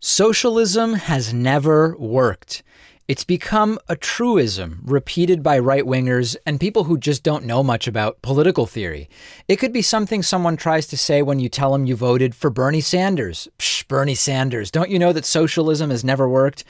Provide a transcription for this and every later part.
Socialism has never worked. It's become a truism repeated by right-wingers and people who just don't know much about political theory. It could be something someone tries to say when you tell them you voted for Bernie Sanders. Psh, Bernie Sanders, don't you know that socialism has never worked?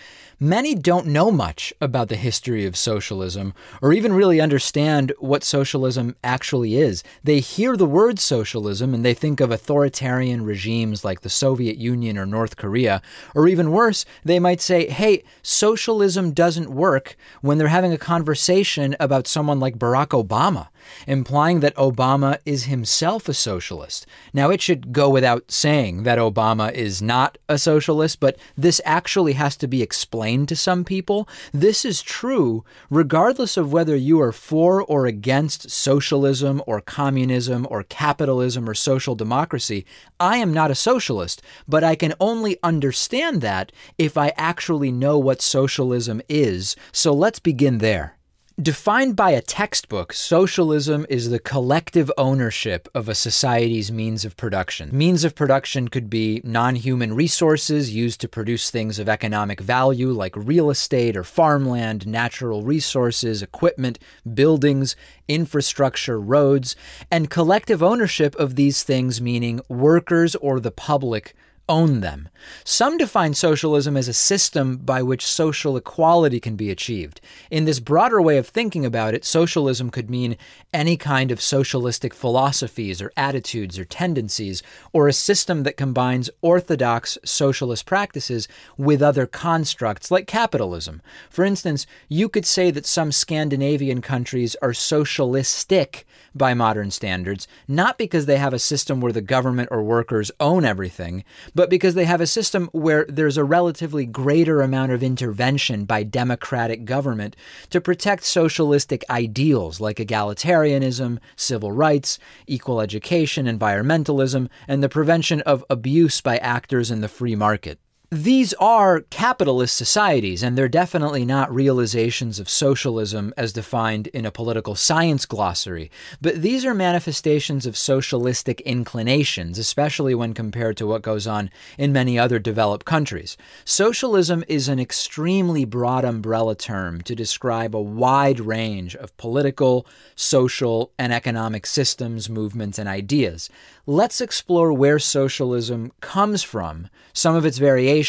Many don't know much about the history of socialism or even really understand what socialism actually is. They hear the word socialism and they think of authoritarian regimes like the Soviet Union or North Korea. Or even worse, they might say, hey, socialism doesn't work when they're having a conversation about someone like Barack Obama, implying that Obama is himself a socialist. Now, it should go without saying that Obama is not a socialist, but this actually has to be explained to some people. This is true regardless of whether you are for or against socialism or communism or capitalism or social democracy. I am not a socialist, but I can only understand that if I actually know what socialism is. So let's begin there. Defined by a textbook, socialism is the collective ownership of a society's means of production. Means of production could be non-human resources used to produce things of economic value like real estate or farmland, natural resources, equipment, buildings, infrastructure, roads, and collective ownership of these things meaning workers or the public own them. Some define socialism as a system by which social equality can be achieved. In this broader way of thinking about it, socialism could mean any kind of socialistic philosophies or attitudes or tendencies, or a system that combines orthodox socialist practices with other constructs like capitalism. For instance, you could say that some Scandinavian countries are socialistic by modern standards, not because they have a system where the government or workers own everything, but because they have a system where there's a relatively greater amount of intervention by democratic government to protect socialistic ideals like egalitarianism, civil rights, equal education, environmentalism, and the prevention of abuse by actors in the free market. These are capitalist societies, and they're definitely not realizations of socialism as defined in a political science glossary. But these are manifestations of socialistic inclinations, especially when compared to what goes on in many other developed countries. Socialism is an extremely broad umbrella term to describe a wide range of political, social, and economic systems, movements, and ideas. Let's explore where socialism comes from, some of its variations,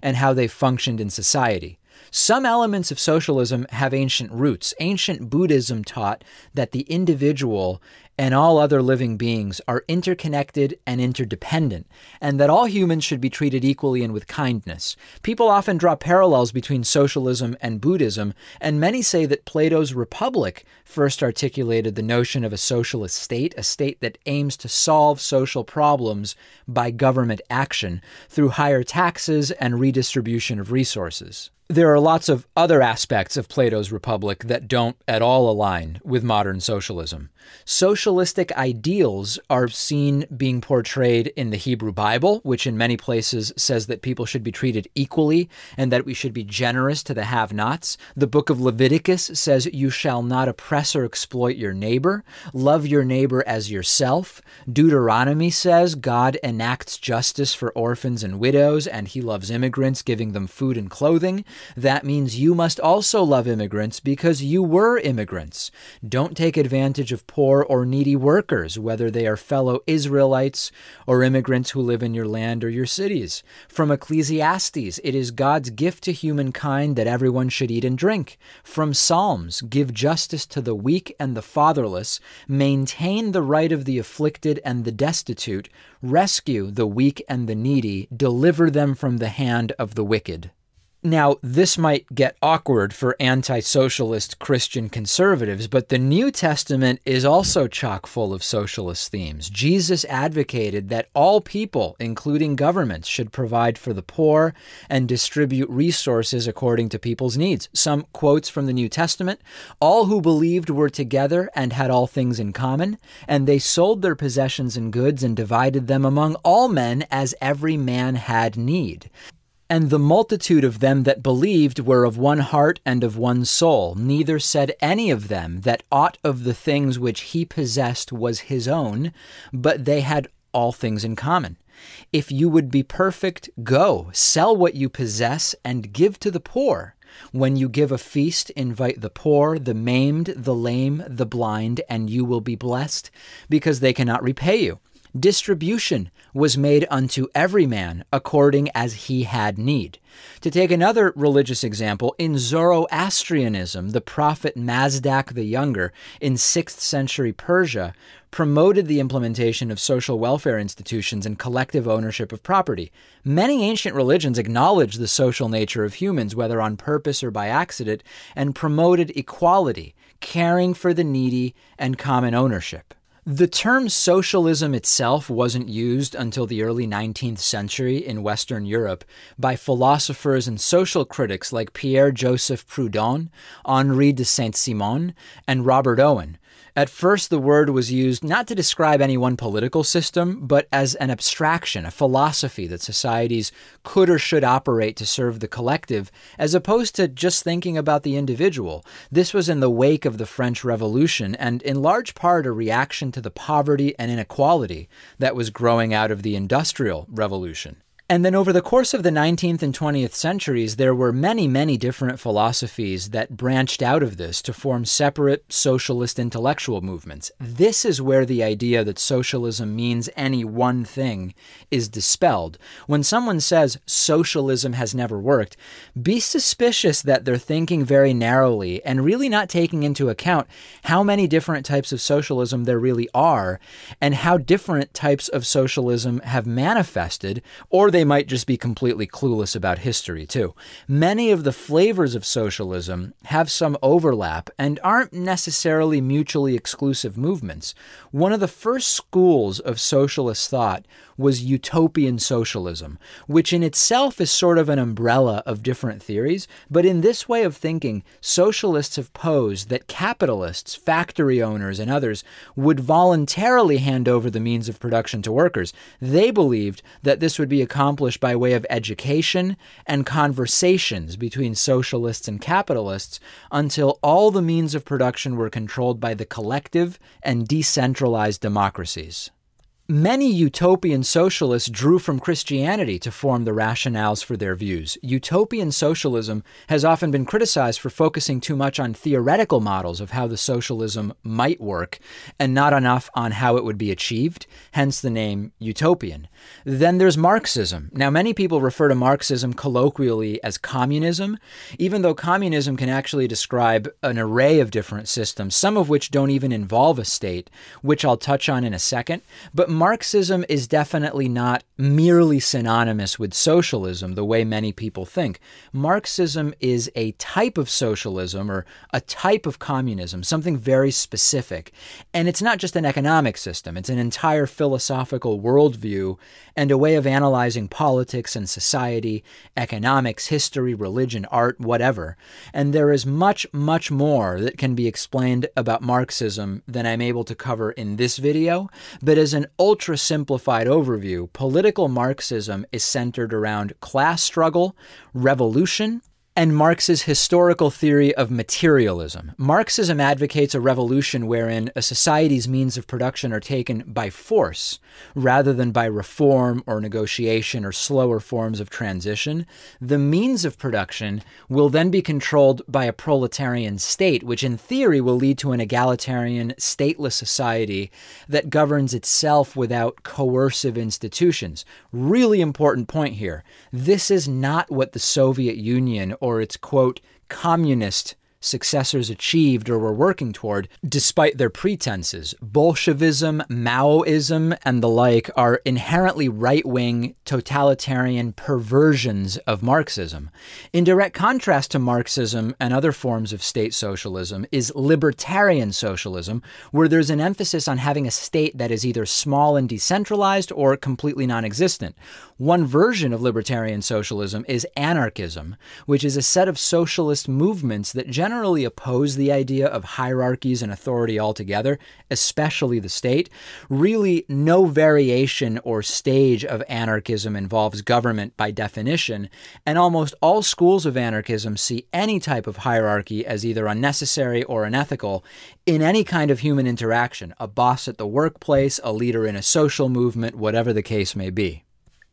and how they functioned in society. Some elements of socialism have ancient roots. Ancient Buddhism taught that the individual and all other living beings are interconnected and interdependent, and that all humans should be treated equally and with kindness. People often draw parallels between socialism and Buddhism, and many say that Plato's Republic first articulated the notion of a socialist state, a state that aims to solve social problems by government action through higher taxes and redistribution of resources. There are lots of other aspects of Plato's Republic that don't at all align with modern socialism. Socialistic ideals are seen being portrayed in the Hebrew Bible, which in many places says that people should be treated equally and that we should be generous to the have-nots. The book of Leviticus says you shall not oppress or exploit your neighbor. Love your neighbor as yourself. Deuteronomy says God enacts justice for orphans and widows, and he loves immigrants, giving them food and clothing. That means you must also love immigrants because you were immigrants. Don't take advantage of poor or needy workers, whether they are fellow Israelites or immigrants who live in your land or your cities. From Ecclesiastes, it is God's gift to humankind that everyone should eat and drink. From Psalms, give justice to the weak and the fatherless, maintain the right of the afflicted and the destitute, rescue the weak and the needy, deliver them from the hand of the wicked. Now, this might get awkward for anti-socialist Christian conservatives, but the New Testament is also chock full of socialist themes. Jesus advocated that all people, including governments, should provide for the poor and distribute resources according to people's needs. Some quotes from the New Testament: all who believed were together and had all things in common, and they sold their possessions and goods and divided them among all men as every man had need. And the multitude of them that believed were of one heart and of one soul. Neither said any of them that aught of the things which he possessed was his own, but they had all things in common. If you would be perfect, go, sell what you possess and give to the poor. When you give a feast, invite the poor, the maimed, the lame, the blind, and you will be blessed, because they cannot repay you. Distribution was made unto every man according as he had need. To take another religious example, in Zoroastrianism, the prophet Mazdak the Younger in 6th century Persia promoted the implementation of social welfare institutions and collective ownership of property. Many ancient religions acknowledged the social nature of humans, whether on purpose or by accident, and promoted equality, caring for the needy, and common ownership. The term socialism itself wasn't used until the early 19th century in Western Europe by philosophers and social critics like Pierre-Joseph Proudhon, Henri de Saint-Simon, and Robert Owen. At first, the word was used not to describe any one political system, but as an abstraction, a philosophy that societies could or should operate to serve the collective, as opposed to just thinking about the individual. This was in the wake of the French Revolution, and in large part a reaction to the poverty and inequality that was growing out of the Industrial Revolution. And then over the course of the 19th and 20th centuries, there were many, many different philosophies that branched out of this to form separate socialist intellectual movements. This is where the idea that socialism means any one thing is dispelled. When someone says socialism has never worked, be suspicious that they're thinking very narrowly and really not taking into account how many different types of socialism there really are and how different types of socialism have manifested, or they might just be completely clueless about history, too. Many of the flavors of socialism have some overlap and aren't necessarily mutually exclusive movements. One of the first schools of socialist thought was utopian socialism, which in itself is sort of an umbrella of different theories. But in this way of thinking, socialists have posed that capitalists, factory owners, and others would voluntarily hand over the means of production to workers. They believed that this would be accomplished by way of education and conversations between socialists and capitalists until all the means of production were controlled by the collective and decentralized democracies. Many utopian socialists drew from Christianity to form the rationales for their views. Utopian socialism has often been criticized for focusing too much on theoretical models of how the socialism might work and not enough on how it would be achieved, hence the name utopian. Then there's Marxism. Now, many people refer to Marxism colloquially as communism, even though communism can actually describe an array of different systems, some of which don't even involve a state, which I'll touch on in a second. But Marxism is definitely not merely synonymous with socialism the way many people think. Marxism is a type of socialism or a type of communism, something very specific. And it's not just an economic system, it's an entire philosophical worldview and a way of analyzing politics and society, economics, history, religion, art, whatever. And there is much, much more that can be explained about Marxism than I'm able to cover in this video, but as an ultra-simplified overview, political Marxism is centered around class struggle, revolution, and Marx's historical theory of materialism. Marxism advocates a revolution wherein a society's means of production are taken by force rather than by reform or negotiation or slower forms of transition. The means of production will then be controlled by a proletarian state, which in theory will lead to an egalitarian, stateless society that governs itself without coercive institutions. Really important point here. This is not what the Soviet Union or its, quote, communist successors achieved or were working toward, despite their pretenses. Bolshevism, Maoism, and the like are inherently right-wing, totalitarian perversions of Marxism. In direct contrast to Marxism and other forms of state socialism is libertarian socialism, where there's an emphasis on having a state that is either small and decentralized or completely non-existent. One version of libertarian socialism is anarchism, which is a set of socialist movements that generally oppose the idea of hierarchies and authority altogether, especially the state. Really, no variation or stage of anarchism involves government by definition, and almost all schools of anarchism see any type of hierarchy as either unnecessary or unethical in any kind of human interaction, a boss at the workplace, a leader in a social movement, whatever the case may be.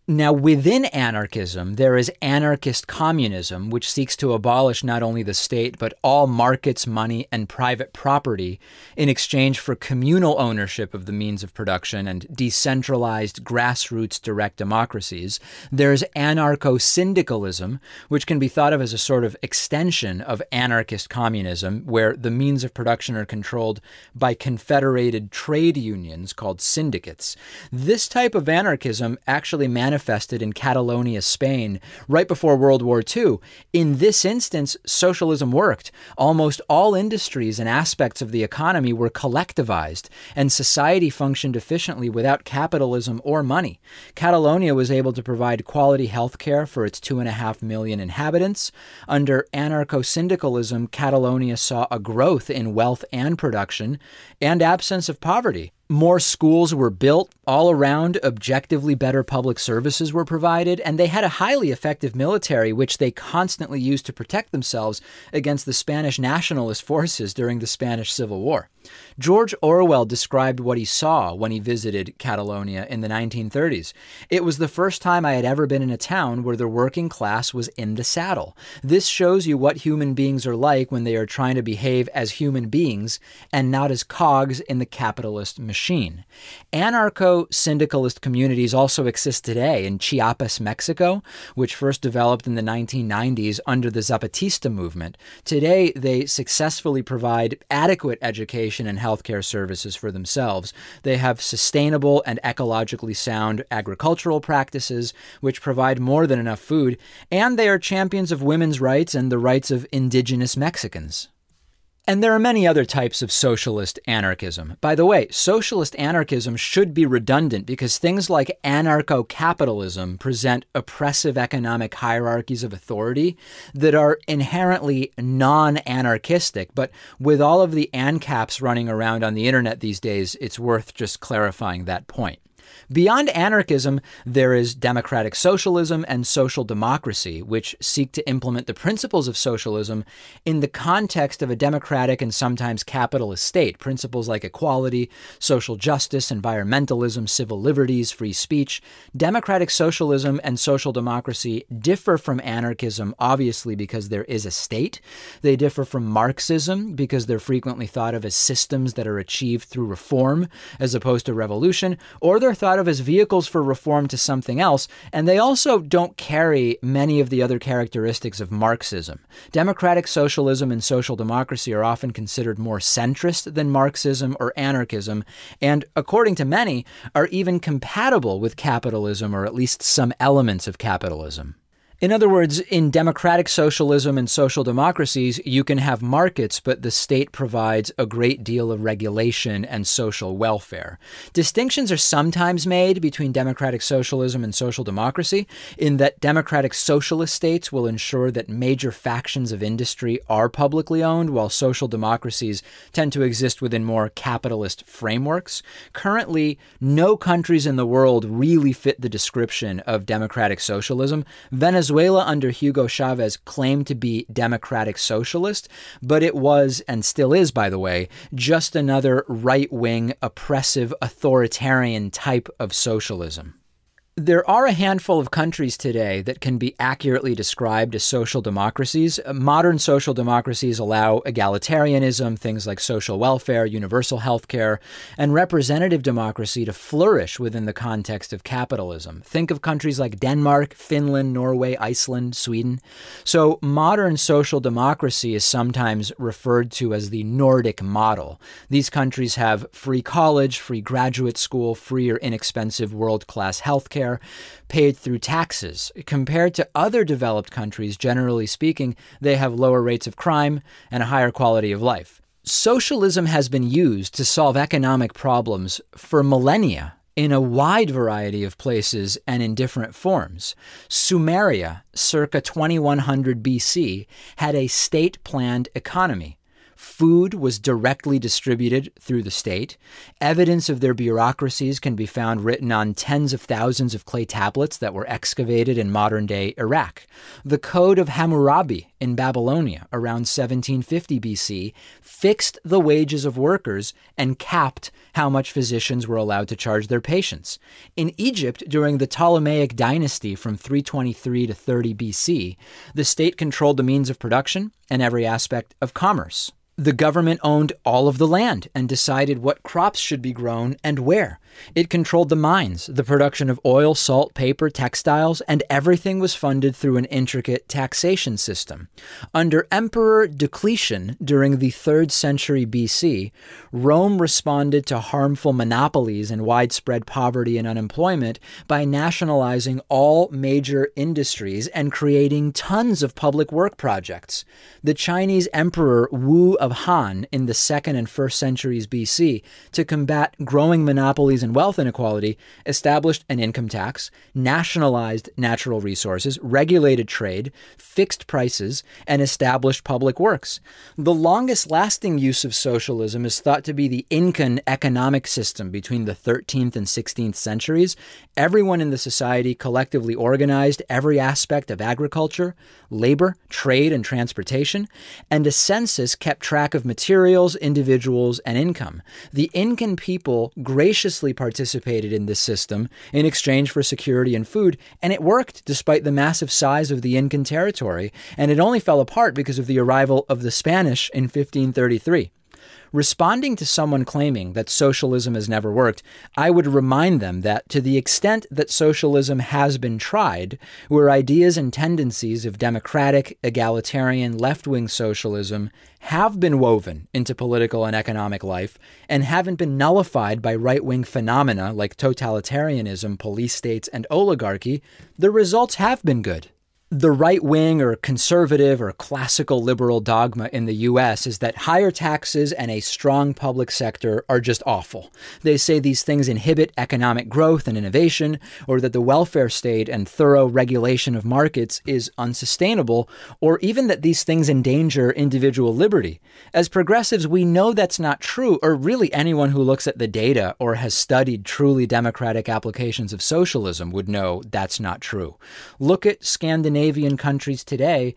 Now, within anarchism, there is anarchist communism, which seeks to abolish not only the state, but all markets, money, and private property in exchange for communal ownership of the means of production and decentralized grassroots direct democracies. There's anarcho-syndicalism, which can be thought of as a sort of extension of anarchist communism, where the means of production are controlled by confederated trade unions called syndicates. This type of anarchism actually manifested in Catalonia, Spain, right before World War II. In this instance, socialism worked. Almost all industries and aspects of the economy were collectivized, and society functioned efficiently without capitalism or money. Catalonia was able to provide quality health care for its 2.5 million inhabitants. Under anarcho-syndicalism, Catalonia saw a growth in wealth and production and absence of poverty. More schools were built all around, objectively better public services were provided, and they had a highly effective military, which they constantly used to protect themselves against the Spanish nationalist forces during the Spanish Civil War. George Orwell described what he saw when he visited Catalonia in the 1930s. It was the first time I had ever been in a town where the working class was in the saddle. This shows you what human beings are like when they are trying to behave as human beings and not as cogs in the capitalist machine. Anarcho-syndicalist communities also exist today in Chiapas, Mexico, which first developed in the 1990s under the Zapatista movement. Today, they successfully provide adequate education and healthcare services for themselves. They have sustainable and ecologically sound agricultural practices, which provide more than enough food, and they are champions of women's rights and the rights of indigenous Mexicans. And there are many other types of socialist anarchism. By the way, socialist anarchism should be redundant because things like anarcho-capitalism present oppressive economic hierarchies of authority that are inherently non-anarchistic. But with all of the ANCAPs running around on the internet these days, it's worth just clarifying that point. Beyond anarchism, there is democratic socialism and social democracy, which seek to implement the principles of socialism in the context of a democratic and sometimes capitalist state. Principles like equality, social justice, environmentalism, civil liberties, free speech. Democratic socialism and social democracy differ from anarchism, obviously, because there is a state. They differ from Marxism because they're frequently thought of as systems that are achieved through reform as opposed to revolution, or they're thought of as vehicles for reform to something else, and they also don't carry many of the other characteristics of Marxism. Democratic socialism and social democracy are often considered more centrist than Marxism or anarchism, and according to many, are even compatible with capitalism, or at least some elements of capitalism. In other words, in democratic socialism and social democracies, you can have markets, but the state provides a great deal of regulation and social welfare. Distinctions are sometimes made between democratic socialism and social democracy, in that democratic socialist states will ensure that major factions of industry are publicly owned, while social democracies tend to exist within more capitalist frameworks. Currently, no countries in the world really fit the description of democratic socialism. Venezuela under Hugo Chavez claimed to be democratic socialist, but it was, and still is, by the way, just another right-wing, oppressive, authoritarian type of socialism. There are a handful of countries today that can be accurately described as social democracies. Modern social democracies allow egalitarianism, things like social welfare, universal health care, and representative democracy to flourish within the context of capitalism. Think of countries like Denmark, Finland, Norway, Iceland, Sweden. So modern social democracy is sometimes referred to as the Nordic model. These countries have free college, free graduate school, free or inexpensive world-class health care, paid through taxes. Compared to other developed countries, generally speaking, they have lower rates of crime and a higher quality of life. Socialism has been used to solve economic problems for millennia in a wide variety of places and in different forms. Sumeria, circa 2100 BC, had a state-planned economy. Food was directly distributed through the state. Evidence of their bureaucracies can be found written on tens of thousands of clay tablets that were excavated in modern-day Iraq. The Code of Hammurabi in Babylonia around 1750 BC fixed the wages of workers and capped how much physicians were allowed to charge their patients. In Egypt, during the Ptolemaic dynasty from 323 to 30 BC, the state controlled the means of production and every aspect of commerce. The government owned all of the land and decided what crops should be grown and where. It controlled the mines, the production of oil, salt, paper, textiles, and everything was funded through an intricate taxation system. Under Emperor Diocletian during the 3rd century BC, Rome responded to harmful monopolies and widespread poverty and unemployment by nationalizing all major industries and creating tons of public work projects. The Chinese Emperor Wu of Han in the 2nd and 1st centuries BC, to combat growing monopolies and wealth inequality, established an income tax, nationalized natural resources, regulated trade, fixed prices, and established public works. The longest lasting use of socialism is thought to be the Incan economic system between the 13th and 16th centuries. Everyone in the society collectively organized every aspect of agriculture, labor, trade, and transportation, and a census kept track of materials, individuals, and income. The Incan people graciously participated in this system in exchange for security and food, and it worked despite the massive size of the Incan territory, and it only fell apart because of the arrival of the Spanish in 1533. Responding to someone claiming that socialism has never worked, I would remind them that to the extent that socialism has been tried, where ideas and tendencies of democratic, egalitarian, left-wing socialism have been woven into political and economic life and haven't been nullified by right-wing phenomena like totalitarianism, police states, and oligarchy, the results have been good. The right-wing or conservative or classical liberal dogma in the U.S. is that higher taxes and a strong public sector are just awful. They say these things inhibit economic growth and innovation, or that the welfare state and thorough regulation of markets is unsustainable, or even that these things endanger individual liberty. As progressives, we know that's not true, or really anyone who looks at the data or has studied truly democratic applications of socialism would know that's not true. Look at Scandinavian countries today,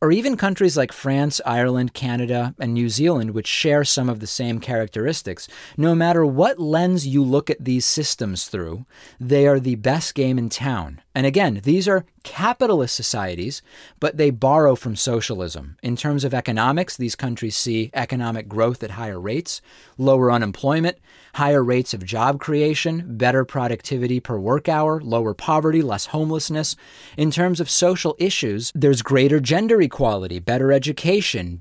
or even countries like France, Ireland, Canada, and New Zealand, which share some of the same characteristics. No matter what lens you look at these systems through, they are the best game in town. And again, these are capitalist societies, but they borrow from socialism. In terms of economics, these countries see economic growth at higher rates, lower unemployment, higher rates of job creation, better productivity per work hour, lower poverty, less homelessness. In terms of social issues, there's greater gender equality, better education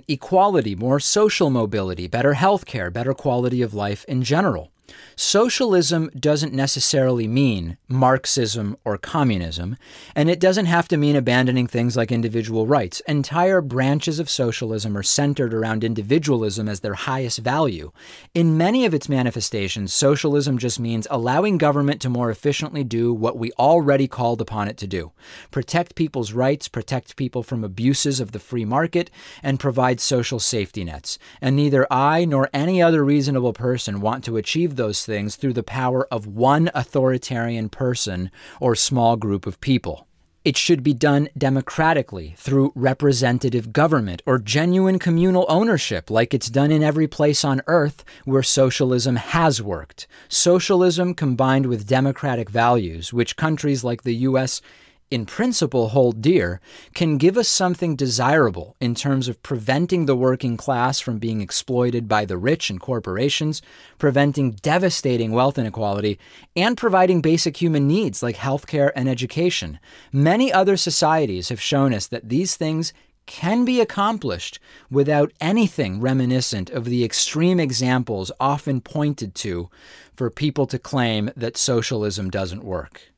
equality, more social mobility, better healthcare, better quality of life in general. Socialism doesn't necessarily mean Marxism or communism, and it doesn't have to mean abandoning things like individual rights. Entire branches of socialism are centered around individualism as their highest value. In many of its manifestations, socialism just means allowing government to more efficiently do what we already called upon it to do: protect people's rights, protect people from abuses of the free market, and provide social safety nets. And neither I nor any other reasonable person want to achieve those things through the power of one authoritarian person or small group of people. It should be done democratically through representative government or genuine communal ownership, like it's done in every place on earth where socialism has worked. Socialism combined with democratic values, which countries like the U.S. in principle hold dear, can give us something desirable in terms of preventing the working class from being exploited by the rich and corporations, preventing devastating wealth inequality, and providing basic human needs like healthcare and education. Many other societies have shown us that these things can be accomplished without anything reminiscent of the extreme examples often pointed to for people to claim that socialism doesn't work.